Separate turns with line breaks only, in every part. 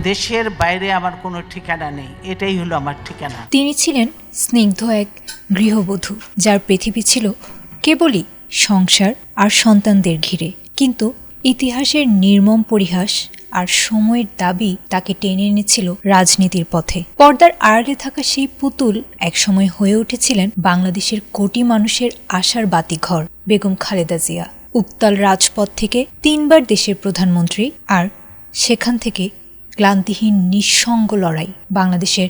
দেশের বাইরে আমার কোনো ঠিকানা নেই, এটাই হলো আমার ঠিকানা।
তিনি ছিলেন স্নিগ্ধ এক গৃহবধূ, যার পৃথিবী ছিল কেবলই সংসার আর সন্তানদের ঘিরে। কিন্তু ইতিহাসের নির্মম পরিহাস আর সময়ের দাবি তাকে টেনে এনেছিল রাজনীতির পথে। পর্দার আড়ালে থাকা সেই পুতুল একসময় হয়ে উঠেছিলেন বাংলাদেশের কোটি মানুষের আশার বাতিঘর, বেগম খালেদা জিয়া। উত্তাল রাজপথ থেকে 3 বার দেশের প্রধানমন্ত্রী, আর সেখান থেকে ক্লান্তিহীন নিঃসঙ্গ লড়াই। বাংলাদেশের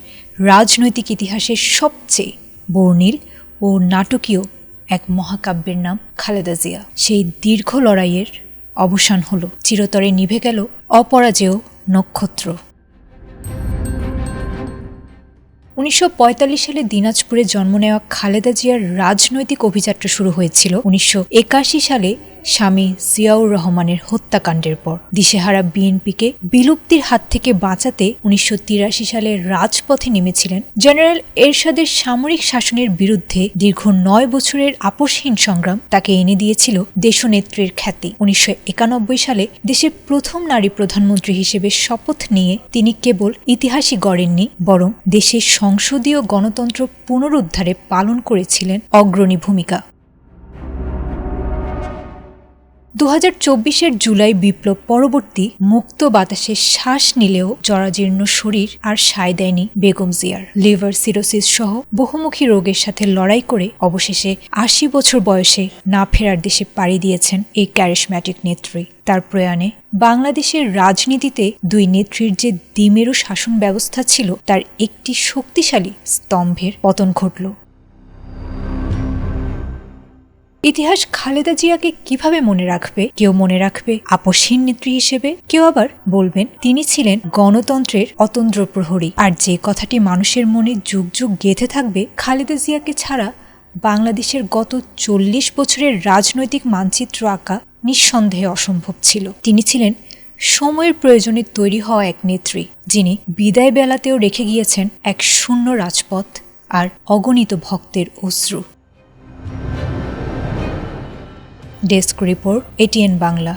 রাজনৈতিক ইতিহাসের সবচেয়ে বর্ণিল ও নাটকীয় এক মহাকাব্যের নাম খালেদা জিয়া। সেই দীর্ঘ লড়াইয়ের অবসান হলো, চিরতরে নিভে গেল অপরাজেয় নক্ষত্র। 1945 সালে দিনাজপুরে জন্ম নেওয়া খালেদা জিয়ার রাজনৈতিক অভিযাত্রা শুরু হয়েছিল 1981 সালে স্বামী জিয়াউর রহমানের হত্যাকাণ্ডের পর। দিশেহারা বিএনপিকে বিলুপ্তির হাত থেকে বাঁচাতে 1983 সালে রাজপথে নেমেছিলেন। জেনারেল এরশাদের সামরিক শাসনের বিরুদ্ধে দীর্ঘ 9 বছরের আপোষহীন সংগ্রাম তাকে এনে দিয়েছিল দেশনেত্রীর খ্যাতি। 1991 সালে দেশের প্রথম নারী প্রধানমন্ত্রী হিসেবে শপথ নিয়ে তিনি কেবল ইতিহাসই গড়েননি, বরং দেশের সংসদীয় গণতন্ত্র পুনরুদ্ধারে পালন করেছিলেন অগ্রণী ভূমিকা। 2024 জুলাই বিপ্লব পরবর্তী মুক্ত বাতাসে শ্বাস নিলেও জরাজীর্ণ শরীর আর সায় দেয়নি বেগম জিয়ার। লিভার সিরোসিস সহ বহুমুখী রোগের সাথে লড়াই করে অবশেষে 80 বছর বয়সে না ফেরার দেশে পাড়ি দিয়েছেন এই ক্যারিশম্যাটিক নেত্রী। তার প্রয়াণে বাংলাদেশের রাজনীতিতে 2 নেত্রীর যে দ্বিমেরু শাসন ব্যবস্থা ছিল, তার একটি শক্তিশালী স্তম্ভের পতন ঘটল। ইতিহাস খালেদা জিয়াকে কিভাবে মনে রাখবে? কেউ মনে রাখবে আপোষহীন নেত্রী হিসেবে, কেউ আবার বলবেন তিনি ছিলেন গণতন্ত্রের অতন্দ্র প্রহরী। আর যে কথাটি মানুষের মনে যুগ যুগ গেঁথে থাকবে, খালেদা জিয়াকে ছাড়া বাংলাদেশের গত 40 বছরের রাজনৈতিক মানচিত্র আঁকা নিঃসন্দেহে অসম্ভব ছিল। তিনি ছিলেন সময়ের প্রয়োজনে তৈরি হওয়া এক নেত্রী, যিনি বিদায় বেলাতেও রেখে গিয়েছেন এক শূন্য রাজপথ আর অগণিত ভক্তের অশ্রু। Desk report, ATN Bangla.